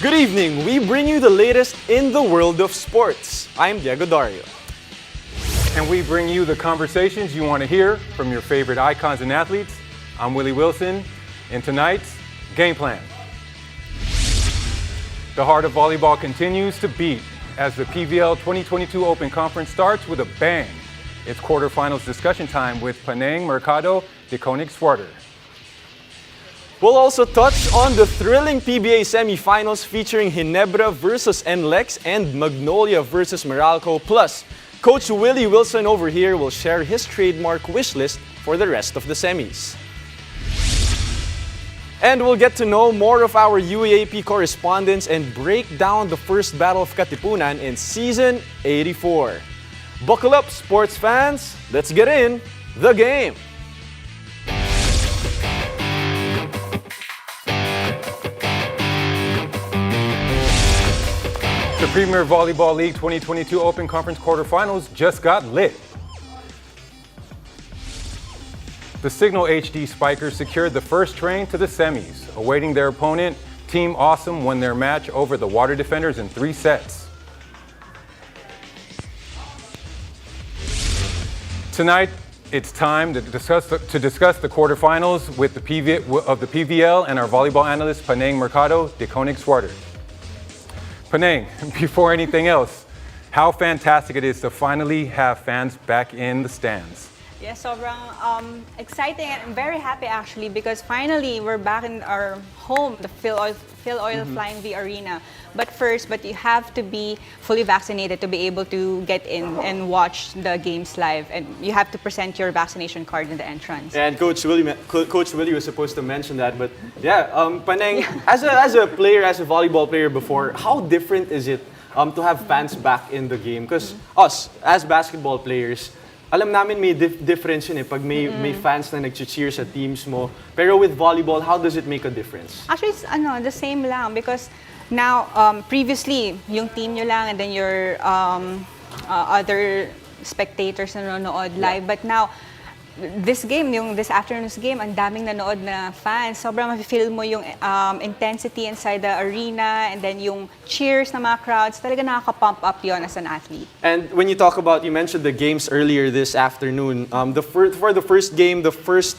Good evening. We bring you the latest in the world of sports. I'm Diego Dario. And we bring you the conversations you want to hear from your favorite icons and athletes. I'm Willy Wilson, in tonight's Game Plan. The heart of volleyball continues to beat as the PVL 2022 Open Conference starts with a bang. It's quarterfinals discussion time with Penang Mercado de Koenigswarter. We'll also touch on the thrilling PBA semifinals featuring Ginebra versus NLEX and Magnolia versus Meralco. Plus, Coach Willy Wilson over here will share his trademark wish list for the rest of the semis. And we'll get to know more of our UAAP correspondents and break down the first Battle of Katipunan in Season 84. Buckle up, sports fans. Let's get in the game. The Premier Volleyball League 2022 Open Conference quarterfinals just got lit. The Cignal HD Spikers secured the first train to the semis. Awaiting their opponent, Team Awesome won their match over the Water Defenders in 3 sets. Tonight, it's time to discuss the quarterfinals with the PVL and our volleyball analyst, Penang Mercado de Koenigswarter. Penang, before anything else, how fantastic it is to finally have fans back in the stands. Yes, sobrang exciting and I'm very happy actually because finally we're back in our home, the Phil Oil Flying V Arena. But you have to be fully vaccinated to be able to get in and watch the games live, and you have to present your vaccination card in the entrance. And Coach Willy was supposed to mention that, but yeah, Penang, as a player, as a volleyball player before, how different is it to have fans back in the game? Because us, as basketball players, alam namin may difference yun eh, pag may fans na nag-cheer sa teams mo. Pero with volleyball, how does it make a difference? Actually, it's the same lang because now, previously, yung team nyo lang and then your other spectators na nanonood live. But now, this afternoon's game, ang daming nanood na fans. Sobrang mafe-feel mo yung intensity inside the arena and then yung cheers ng mga crowds. Talaga nakaka-pump up yon as an athlete. And when you talk about, you mentioned the games earlier this afternoon. For the first game, the first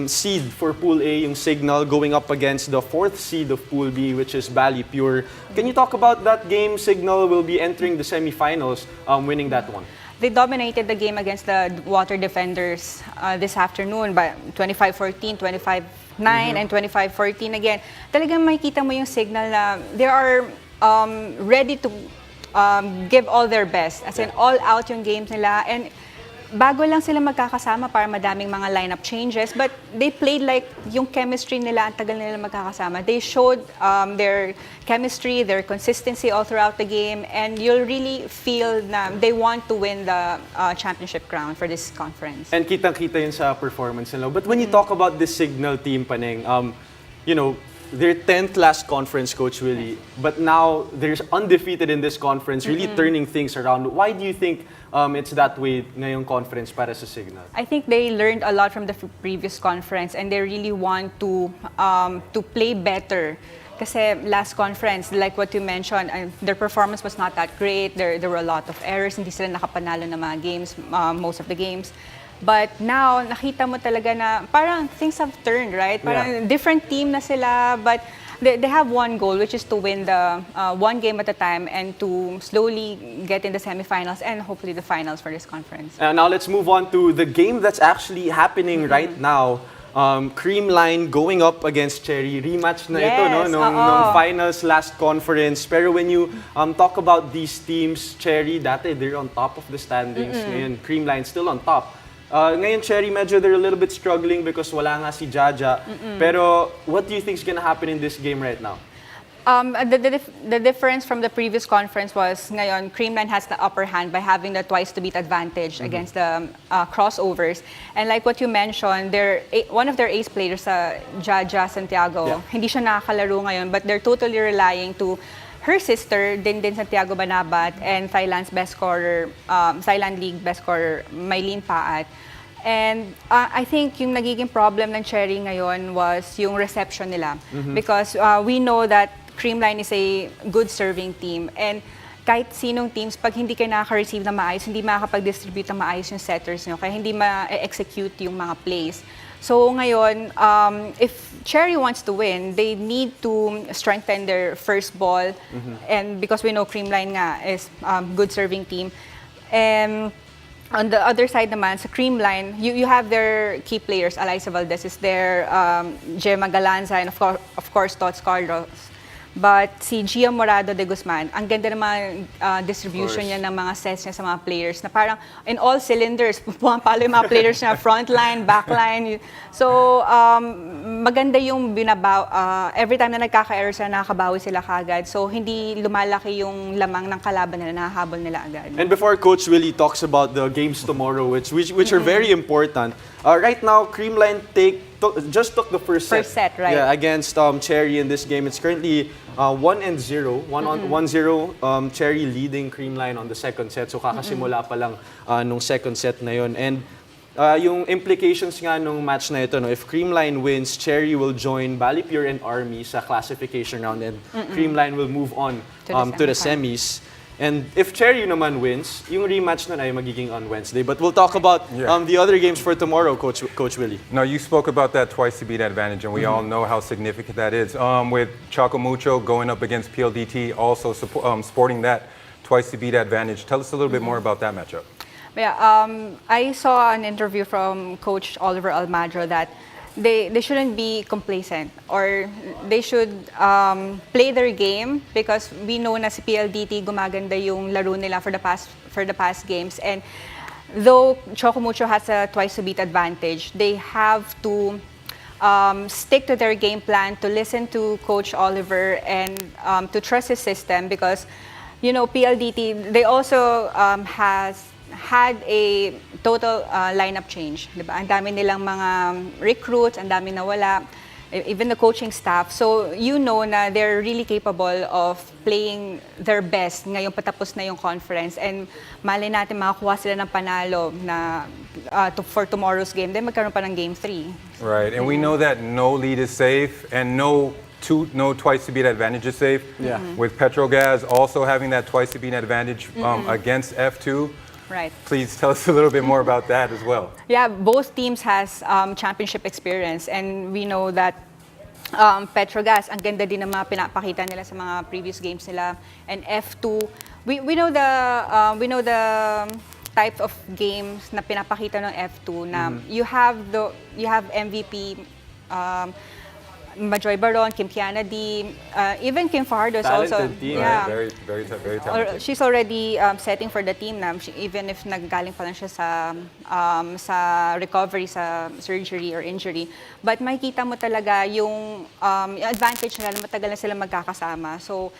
seed for Pool A, yung Cignal, going up against the 4th seed of Pool B, which is Bali Pure. Can you talk about that game? Cignal will be entering the semifinals, winning that one. They dominated the game against the Water Defenders this afternoon by 25-14, 25-9, and 25-14 again. Talagang makikita mo yung signal na they are ready to give all their best. As in, all out yung games nila. And bago lang sila magkakasama para madaming mga lineup changes, but they played like yung chemistry nila, ang tagal nila magkakasama. They showed their chemistry, their consistency all throughout the game, and you'll really feel na they want to win the championship crown for this conference. And kitang-kita yun sa performance nila. But when you talk about this Cignal team, Penang, you know, they're 10th last conference, Coach Willy, but now they're undefeated in this conference, really turning things around. Why do you think it's that way ngayong conference para sa Cignal? I think they learned a lot from the previous conference and they really want to play better. Kasi last conference, like what you mentioned, their performance was not that great. There were a lot of errors. Hindi sila nakapanalo ng mga games, most of the games. But now, nakita mo talaga na parang things have turned, right? Parang different team na sila, but they have one goal, which is to win the one game at a time and to slowly get in the semifinals and hopefully the finals for this conference. Now let's move on to the game that's actually happening right now. Creamline going up against Chery. Rematch na ito, no? Nung finals last conference. Pero when you talk about these teams, Chery, dati they're on top of the standings. Ngayon, Creamline still on top. Ngayon, Chery, medyo they're a little bit struggling because wala nga si Jaja. Pero what do you think is gonna happen in this game right now? The difference from the previous conference was ngayon, Creamline has the upper hand by having the twice-to-beat advantage against the crossovers. And like what you mentioned, one of their ace players, Jaja Santiago, hindi siya nakakalaro ngayon, but they're totally relying to her sister, din Santiago Banabat, and Thailand's best scorer, Thailand League best scorer, Mylene Paat. And I think yung nagiging problem ng Chery ngayon was yung reception nila. Because we know that Creamline is a good serving team. And kahit sinong teams, pag hindi kayo nakaka-receive na maayos, hindi makakapag-distribute na maayos yung setters nyo, kaya hindi ma-execute yung mga plays. So ngayon, if Chery wants to win, they need to strengthen their first ball. And because we know Creamline nga is good serving team. And on the other side naman, sa Creamline, you have their key players. Alyssa Valdez is there, Gemma Galanza, and of course Tots Carlos. But si Gia Morado de Guzman, ang ganda naman distribution niya ng mga sets niya sa mga players na parang in all cylinders, pumapalo yung mga players niya, frontline, backline. So, maganda yung binabaw. Every time na nagkaka-error sila, nakakabawi sila kagad. So, hindi lumalaki yung lamang ng kalaban nila, nakahabol nila agad. And before Coach Willy talks about the games tomorrow, which are very important, right now, Creamline just took the first set, right? Yeah, against Chery in this game. It's currently 1-0. 1-0, Chery leading Creamline on the second set. So kakasimula pa lang nung second set na yun. And yung implications nga nung match na ito, no, if Creamline wins, Chery will join Bali Pure and Army sa classification round, and Creamline will move on to the semis. And if Chery naman wins, yung rematch nun ay magiging on Wednesday. But we'll talk about the other games for tomorrow, Coach Willy. No, you spoke about that twice to beat advantage, and we all know how significant that is. With Choco Mucho going up against PLDT, also sporting that twice to beat advantage. Tell us a little bit more about that matchup. Yeah, I saw an interview from Coach Oliver Almagro that they shouldn't be complacent, or they should play their game, because we know na si PLDT gumaganda yung laro nila for the past games. And though Choco Mucho has a twice to beat advantage, they have to stick to their game plan, to listen to Coach Oliver, and to trust his system, because you know PLDT, they also had a total lineup change, diba? Ang dami nilang mga recruits, ang dami nawala, even the coaching staff. So you know na they're really capable of playing their best ngayong patapos na yung conference, and malay natin makakuha sila ng panalo na for tomorrow's game, then magkaroon pa ng game 3. Right, and we know that no lead is safe, and no twice to beat advantage is safe. Yeah. With Petrogas also having that twice to beat advantage against F2. Right. Please tell us a little bit more about that as well. Yeah, both teams has championship experience, and we know that Petrogas, ang ganda din ng mga pinapakita nila sa mga previous games nila, and F2, we know the type of games na pinapakita ng F2 na you have MVP Majoy Baron, Kim Kiana D, even Kim Fajardo is also team. yeah. Right, very talented. She's already setting for the team na, even if naggaling pa lang siya sa recovery, sa surgery or injury. But makikita mo talaga yung advantage nila, matagal na sila magkakasama. So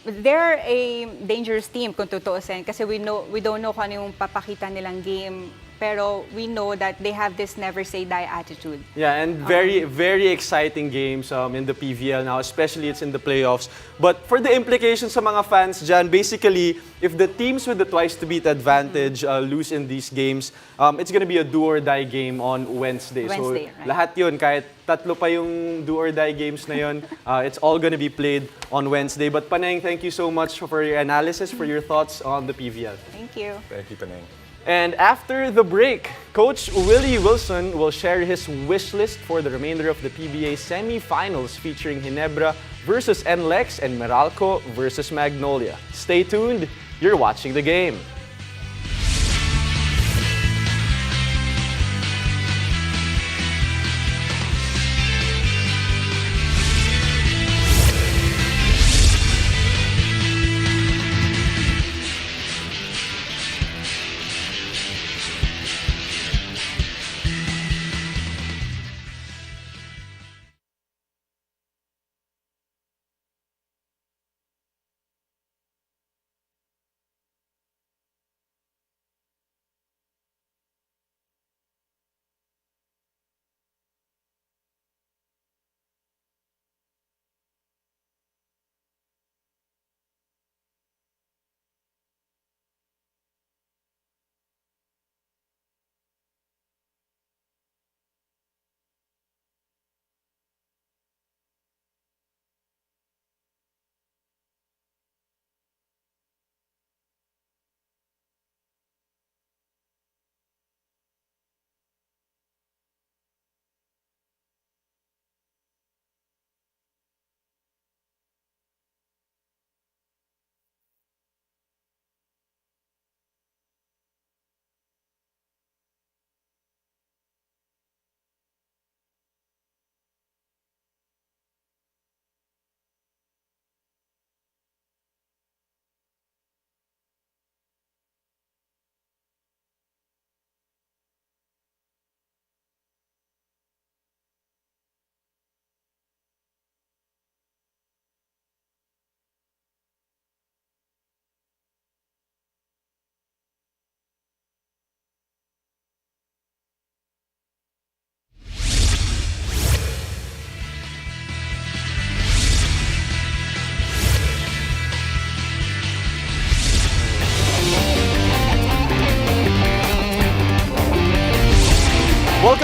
they're a dangerous team kung tutuusin, kasi we don't know kung ano yung papakita nilang game, pero we know that they have this never say die attitude. Yeah, and very exciting games in the PVL now, especially it's in the playoffs. But for the implications sa mga fans dyan, basically, if the teams with the twice to beat advantage lose in these games, it's gonna be a do or die game on Wednesday. So Right. lahat yun, kahit tatlo pa yung do or die games na yun, it's all gonna be played on Wednesday. But Paneng, thank you so much for your analysis, for your thoughts on the PVL. Thank you. Thank you, Paneng. And after the break, Coach Willy Wilson will share his wish list for the remainder of the PBA semifinals, featuring Ginebra versus NLEX and Meralco versus Magnolia. Stay tuned, you're watching the game.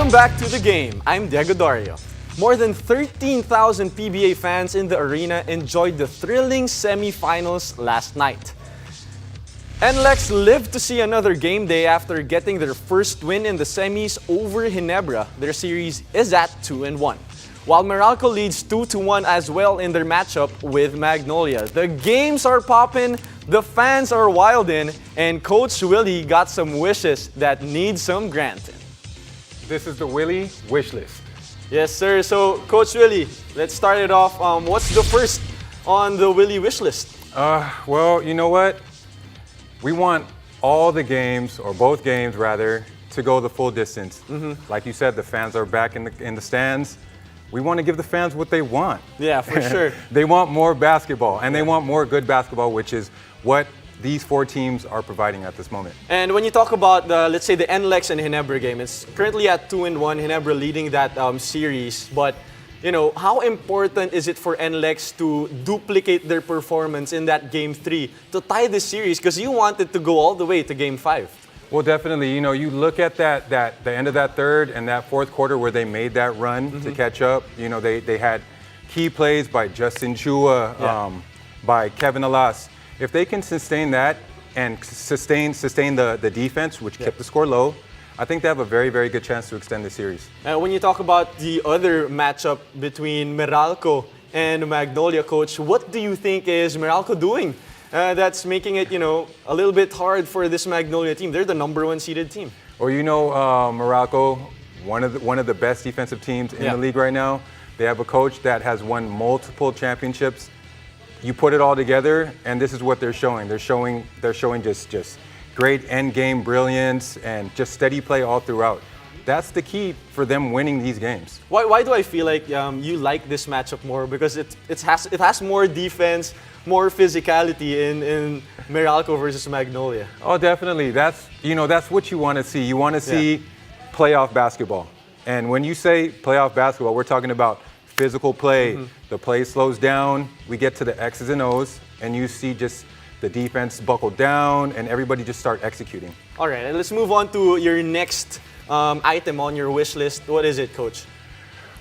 Welcome back to the game. I'm Diego Dorio. More than 13,000 PBA fans in the arena enjoyed the thrilling semi-finals last night. NLEX lived to see another game day after getting their first win in the semis over Ginebra. Their series is at 2-1. While Meralco leads 2-1 as well in their matchup with Magnolia. The games are popping, the fans are wildin', and Coach Willy got some wishes that need some granting. This is the Willy Wishlist. Yes, sir. So, Coach Willy, let's start it off. What's the first on the Willy wish list? Well, you know what? We want all the games, or both games rather, to go the full distance. Like you said, the fans are back in the stands. We want to give the fans what they want. Yeah, for sure. They want more basketball, and they want more good basketball, which is what these four teams are providing at this moment. And when you talk about let's say the NLEX and Ginebra game, it's currently at 2-1. Ginebra leading that series, but you know, how important is it for NLEX to duplicate their performance in that game 3 to tie the series? Because you want it to go all the way to game 5. Well, definitely. You know, you look at the end of that third and that fourth quarter where they made that run to catch up. You know, they had key plays by Justin Chua, by Kevin Alas. If they can sustain that and sustain the defense, which kept the score low, I think they have a very, very good chance to extend the series. When you talk about the other matchup between Meralco and Magnolia, Coach, what do you think is Meralco doing that's making it, you know, a little bit hard for this Magnolia team? They're the #1 seeded team. Or you know, Meralco, one of the best defensive teams in the league right now. They have a coach that has won multiple championships. You put it all together, and this is what they're showing. They're showing just great end game brilliance and just steady play all throughout. That's the key for them winning these games. Why do I feel like you like this matchup more? Because it has more defense, more physicality in Meralco versus Magnolia. Oh, definitely. That's what you want to see. You want to see playoff basketball. And when you say playoff basketball, we're talking about physical play. The play slows down. We get to the X's and O's, and you see just the defense buckle down, and everybody just start executing. All right, and let's move on to your next item on your wish list. What is it, Coach?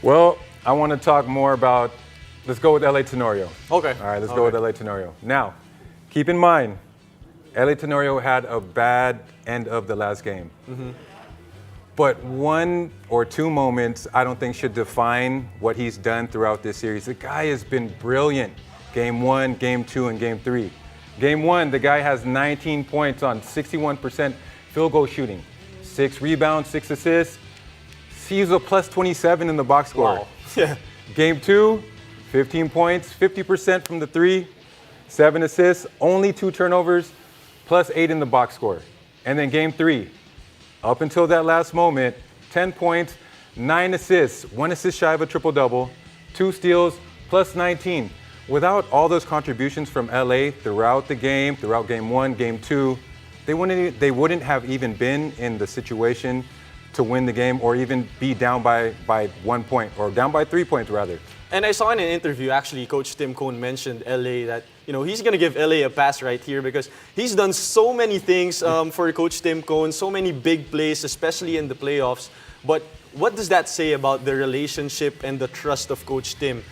Well, I want to talk more about, let's go with LA Tenorio. Okay. All right, let's go with LA Tenorio. Now, keep in mind, LA Tenorio had a bad end of the last game. But one or two moments I don't think should define what he's done throughout this series. The guy has been brilliant. Game 1, Game 2, and Game 3. Game 1, the guy has 19 points on 61% field goal shooting. 6 rebounds, 6 assists. He's a plus 27 in the box score. Wow. Yeah. Game 2, 15 points, 50% from the 3, 7 assists, only 2 turnovers, plus 8 in the box score. And then Game 3, up until that last moment, 10 points, 9 assists, 1 assist shy of a triple-double, 2 steals, plus 19. Without all those contributions from LA throughout the game, throughout Game 1, Game 2, they wouldn't have even been in the situation to win the game or even be down by 1 point, or down by 3 points rather. And I saw in an interview, actually, Coach Tim Cone mentioned LA that, you know, he's going to give LA a pass right here because he's done so many things for Coach Tim Cone, so many big plays, especially in the playoffs. But what does that say about the relationship and the trust of Coach Tim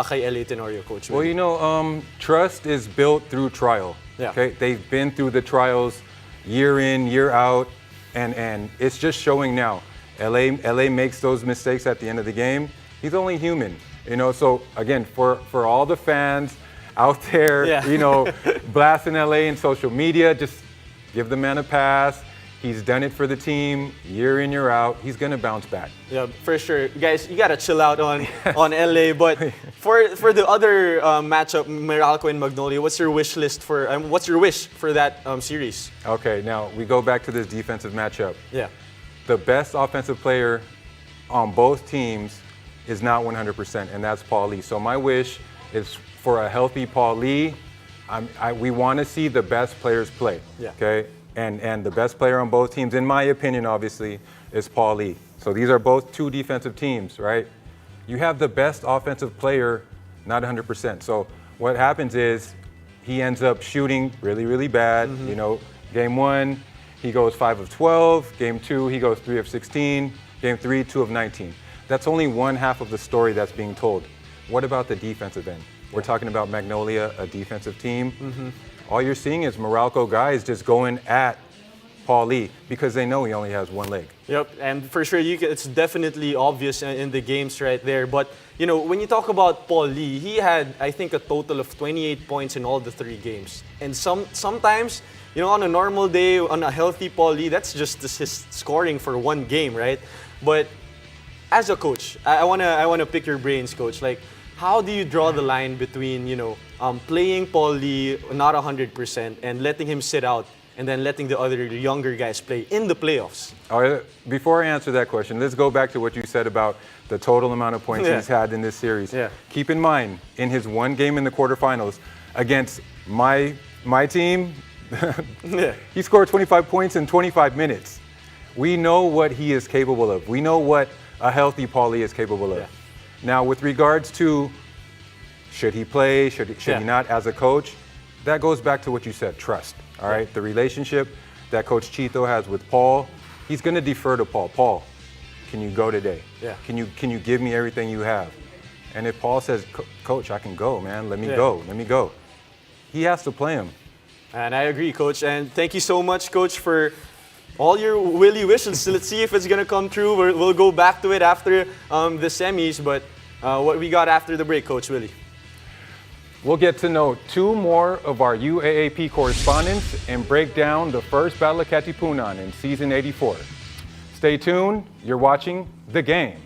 kay LA Tenorio, Coach? Well, you know, trust is built through trial. Yeah. Okay, they've been through the trials year in, year out, and it's just showing now. LA makes those mistakes at the end of the game. He's only human. You know, so again, for all the fans out there, you know, blasting LA in social media, just give the man a pass. He's done it for the team year in, year out. He's gonna bounce back. Yeah, for sure. Guys, you gotta chill out on LA. But for the other matchup, Meralco and Magnolia, what's your wish list for? What's your wish for that series? Okay, now we go back to this defensive matchup. Yeah. The best offensive player on both teams is not 100%, and that's Paul Lee. So my wish is for a healthy Paul Lee. We want to see the best players play. Yeah. Okay, and the best player on both teams, in my opinion, obviously, is Paul Lee. So these are both two defensive teams, right? You have the best offensive player, not 100%. So what happens is he ends up shooting really, really bad. You know, Game 1, he goes 5 of 12. Game 2, he goes 3 of 16. Game 3, 2 of 19. That's only one half of the story that's being told. What about the defensive end? We're talking about Magnolia, a defensive team. All you're seeing is Meralco guys just going at Paul Lee because they know he only has one leg. Yep, and for sure, it's definitely obvious in the games right there. But, you know, when you talk about Paul Lee, he had, I think, a total of 28 points in all the 3 games. And sometimes, you know, on a normal day, on a healthy Paul Lee, that's just his scoring for one game, right? But as a coach, I wanna pick your brains, coach. Like, how do you draw the line between, you know, playing Paul Lee not 100% and letting him sit out and then letting the other younger guys play in the playoffs? Before I answer that question, let's go back to what you said about the total amount of points he's had in this series. Keep in mind, in his one game in the quarterfinals against my team, he scored 25 points in 25 minutes. We know what he is capable of. We know what a healthy Paul Lee is capable of. Now, with regards to should he play, should he not, as a coach, that goes back to what you said, trust. All right, the relationship that Coach Chito has with Paul, he's going to defer to Paul. Paul, can you go today? Can you give me everything you have? And if Paul says, Coach, I can go, man, let me go. He has to play him. And I agree, Coach. And thank you so much, Coach, for all your Willy wishes. So let's see if it's going to come true. We'll go back to it after the semis. But what we got after the break, Coach Willy? We'll get to know 2 more of our UAAP correspondents and break down the first Battle of Katipunan in Season 84. Stay tuned. You're watching The Game.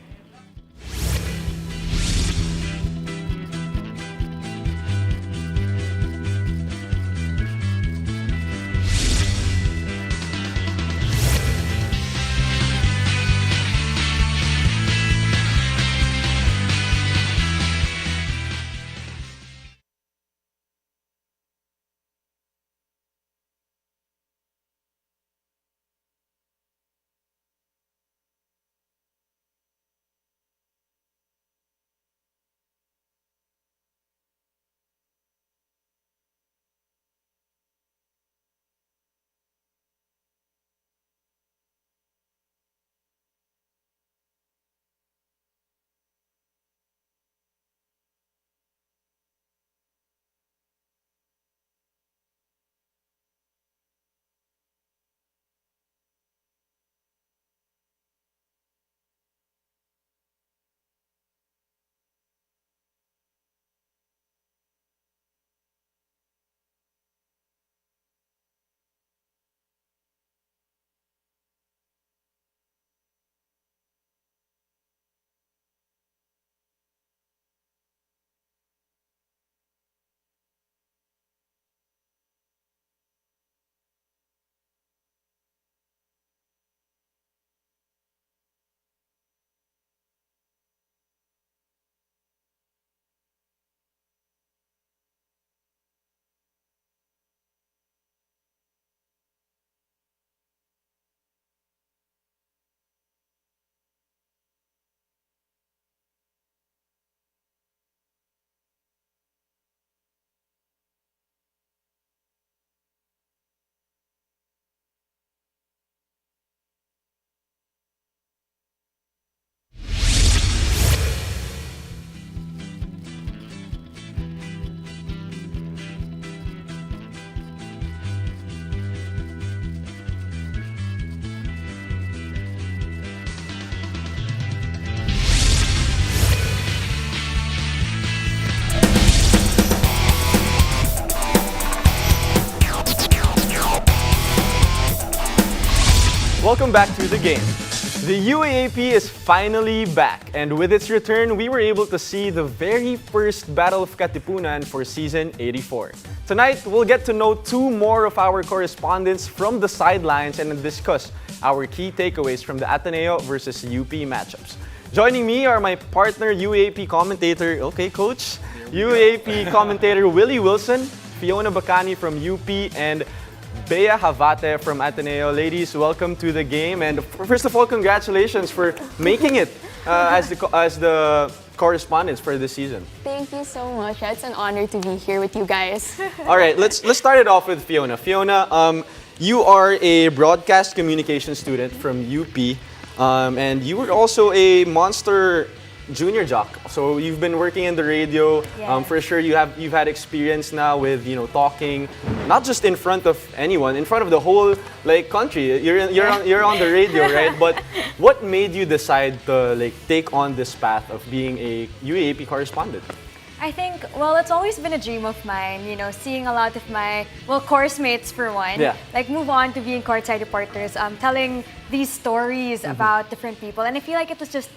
Welcome back to The Game. The UAAP is finally back, and with its return, we were able to see the very first Battle of Katipunan for Season 84. Tonight, we'll get to know 2 more of our correspondents from the sidelines and discuss our key takeaways from the Ateneo versus UP matchups. Joining me are my partner, UAAP commentator, Coach, UAAP commentator Willy Wilson, Fiona Bacani from UP, and Bea Havate from Ateneo. Ladies, welcome to The Game. And first of all, congratulations for making it as the correspondents for this season. Thank you so much. It's an honor to be here with you guys. All right, let's start it off with Fiona. Fiona, you are a broadcast communication student from UP. And you were also a monster junior jock. So you've been working in the radio. Yes. For sure, you've had experience now with talking, not just in front of anyone, in front of the whole country. You're on the radio, right? But what made you decide to take on this path of being a UAAP correspondent? I think, well, it's always been a dream of mine, seeing a lot of my, course mates for one, move on to being courtside reporters, telling these stories about different people. And I feel like it was just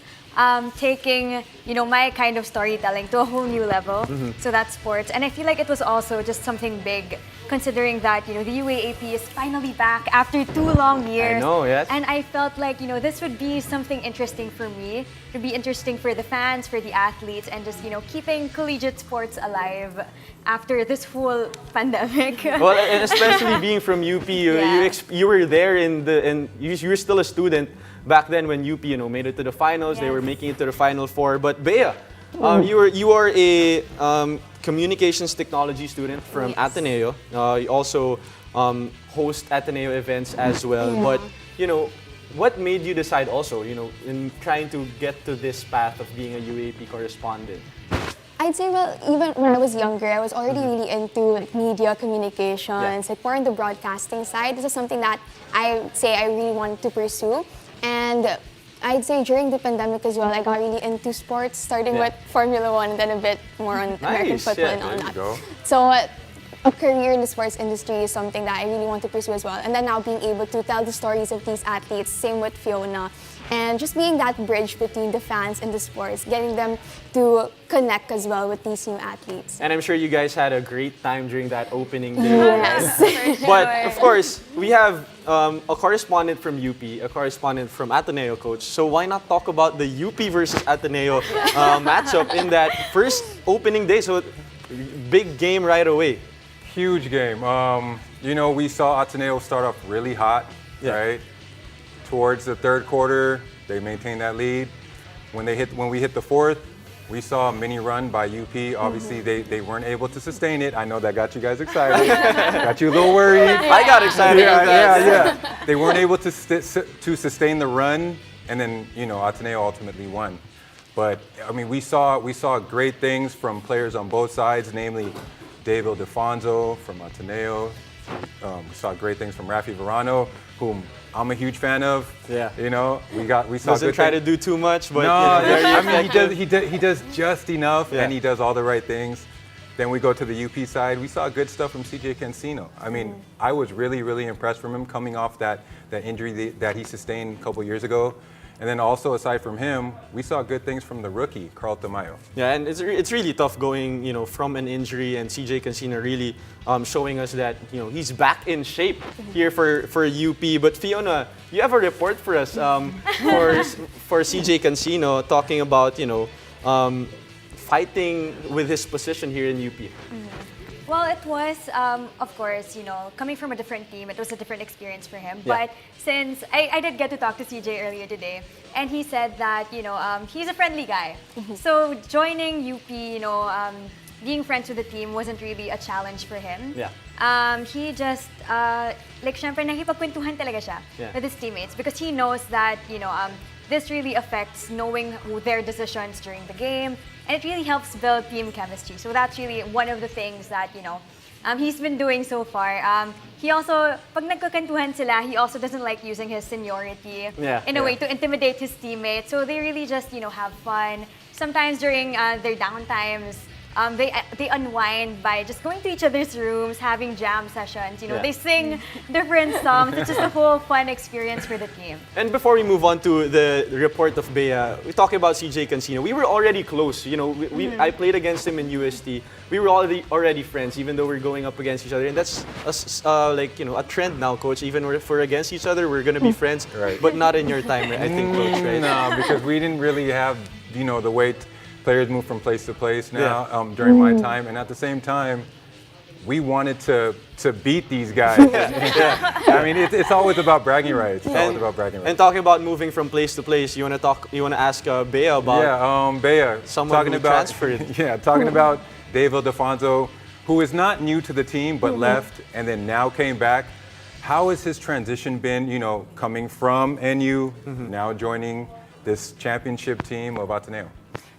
taking, my kind of storytelling to a whole new level. So that's sports. And I feel like it was also just something big, considering that, the UAAP is finally back after 2 long years. I know, yes. And I felt like, this would be something interesting for me. It would be interesting for the fans, for the athletes, and just, keeping collegiate sports alive after this whole pandemic. Well, and especially being from UP, you were there and you were still a student back then when UP, made it to the finals. Yes. They were making it to the Final Four. But Bea, you are a communications technology student from Ateneo. You also host Ateneo events as well. But what made you decide also, in trying to get to this path of being a UAP correspondent? I'd say, well, even when I was younger, I was already really into media communications, more on the broadcasting side. This is something that I really wanted to pursue. And I'd say during the pandemic as well, I got really into sports, starting with Formula One and then a bit more on American football and all that. So a career in the sports industry is something that I really want to pursue as well. And then now being able to tell the stories of these athletes, same with Fiona, and just being that bridge between the fans and the sports, getting them to connect as well with these new athletes. And I'm sure you guys had a great time during that opening day. Yes. Right? But of course, we have a correspondent from UP, a correspondent from Ateneo, Coach. So why not talk about the UP versus Ateneo matchup in that first opening day? So big game right away. Huge game. We saw Ateneo start off really hot, right? Towards the third quarter, they maintained that lead. When we hit the fourth, we saw a mini run by UP. Obviously, they weren't able to sustain it. I know that got you guys excited. Got you a little worried. I got excited. Yeah. They weren't able to sustain the run, and then Ateneo ultimately won. But I mean, we saw great things from players on both sides, namely David Defonso from Ateneo. We saw great things from Rafi Verano, whom I'm a huge fan of. Yeah. We saw doesn't good try things. to do too much, but No, I mean he does just enough, Yeah. and he does all the right things. Then we go to the UP side. We saw good stuff from CJ Cancino. I mean, I was really, really impressed from him coming off that injury that he sustained a couple years ago. And then also, aside from him, we saw good things from the rookie, Carl Tamayo. Yeah, and it's really tough going, from an injury, and CJ Cancino really showing us that, he's back in shape here for UP. But Fiona, you have a report for us for CJ Cancino talking about, fighting with his position here in UP. Well, it was, of course, coming from a different team, it was a different experience for him. Yeah. But since I did get to talk to CJ earlier today, and he said that, he's a friendly guy. So joining UP, being friends with the team wasn't really a challenge for him. Yeah. He just, syempre, nakipagkwentuhan talaga siya with his teammates because he knows that, this really affects knowing their decisions during the game, and it really helps build team chemistry. So that's really one of the things that, he's been doing so far. He also, pag nagkakantuhan sila, he also doesn't like using his seniority in a way to intimidate his teammates. So they really just, have fun. Sometimes during their downtimes, they unwind by just going to each other's rooms, having jam sessions. They sing different songs. It's just a whole fun experience for the team. And before we move on to the report of Bea, we talk about CJ Cancino. We were already close. I played against him in UST. We were already friends, even though we're going up against each other. And that's a trend now, Coach. Even if we're against each other, we're gonna be friends. Right. But not in your time, right? I think, Coach, right? No, because we didn't really have the weight. Players move from place to place now during my time, and at the same time, we wanted to beat these guys. I mean, it's always about bragging rights. And talking about moving from place to place, you want to ask Bea about Bea, someone talking who about transferred. Talking about David Defonso, who is not new to the team but left and then now came back. How has his transition been, you know, coming from NU, now joining this championship team of Ateneo?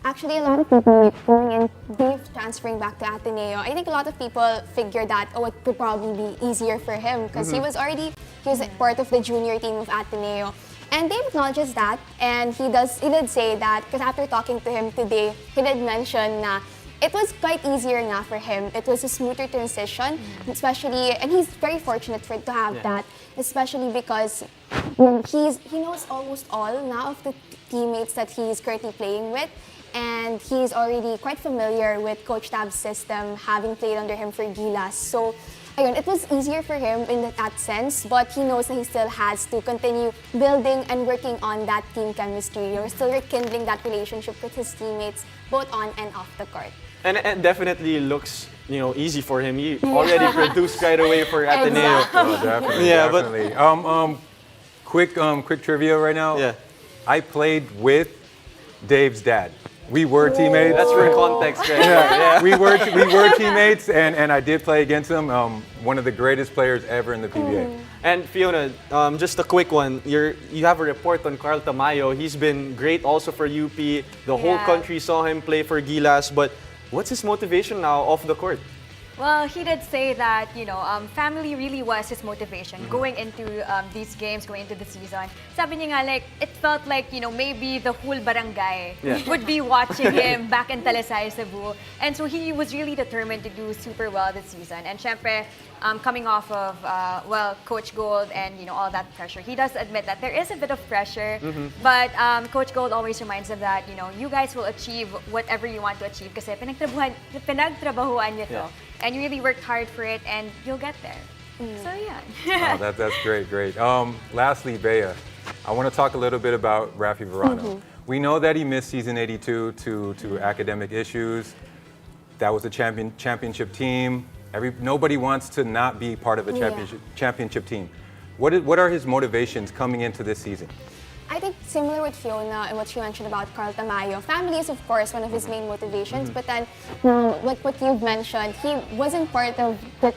Actually, a lot of people going and transferring back to Ateneo, I think a lot of people figured that, oh, it would probably be easier for him because he was part of the junior team of Ateneo. And Dave acknowledges that, and he did say that, because after talking to him today, he did mention na it was quite easier na for him. It was a smoother transition, especially, and he's very fortunate to have that, especially because he knows almost all now of the teammates that he's currently playing with, and he's already quite familiar with Coach Tab's system, having played under him for Gilas. So, ayun, it was easier for him in that sense, but he knows that he still has to continue building and working on that team chemistry, or still rekindling that relationship with his teammates, both on and off the court. And it definitely looks, you know, easy for him. He already produced right away for Ateneo. Oh, definitely, Yeah, definitely. Quick trivia right now. Yeah. I played with Dave's dad. We were teammates. That's for context, right? Yeah. We were teammates, and I did play against him. One of the greatest players ever in the PBA. And Fiona, just a quick one. You have a report on Carl Tamayo. He's been great also for UP. The whole country saw him play for Gilas. But what's his motivation now off the court? Well, he did say that, you know, family really was his motivation going into these games, going into the season. Sabi niya nga, like, it felt like, you know, maybe the whole barangay would be watching him back in Talisay, Cebu. And so he was really determined to do super well this season. And syempre, coming off of, Coach Gold and, you know, all that pressure, he does admit that there is a bit of pressure. But Coach Gold always reminds him that, you know, you guys will achieve whatever you want to achieve kasi pinagtrabahuan niyo to. And you really worked hard for it, and you'll get there. So yeah. Oh, that's great, great. Lastly, Bea, I want to talk a little bit about Rafi Verano. We know that he missed season 82 to academic issues. That was a championship team. Nobody wants to not be part of a championship team. What are his motivations coming into this season? I think similar with Fiona and what she mentioned about Carl Tamayo, family is of course one of his main motivations, but then what you've mentioned, he wasn't part of the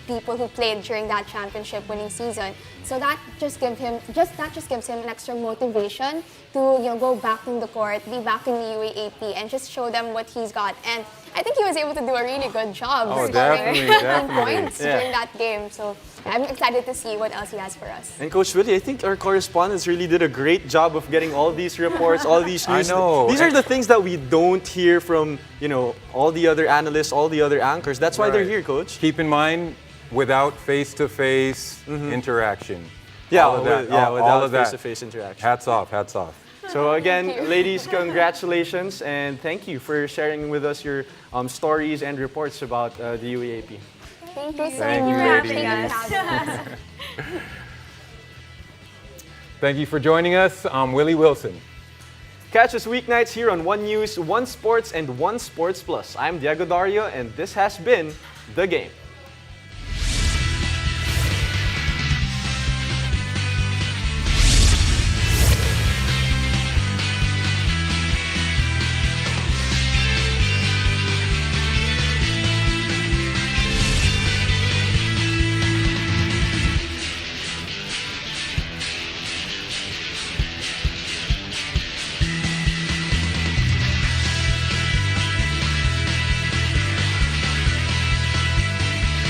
people who played during that championship winning season. So that just gives him an extra motivation to, you know, go back in the court, be back in the UAAP, and just show them what he's got. And I think he was able to do a really good job scoring points during that game. So I'm excited to see what else he has for us. And Coach Willy, I think our correspondents really did a great job of getting all these reports, all these news. I know. These are the things that we don't hear from, you know, all the other analysts, all the other anchors. That's why they're here, Coach. Keep in mind, without face-to-face interaction. Yeah, all of that. without face-to-face interaction. Hats off, hats off. So again, ladies, congratulations, and thank you for sharing with us your stories and reports about the UAAP. Thank you so Thank you, much. ladies. Thank you for joining us. I'm Willy Wilson. Catch us weeknights here on One News, One Sports, and One Sports Plus. I'm Diego Dario, and this has been The Game.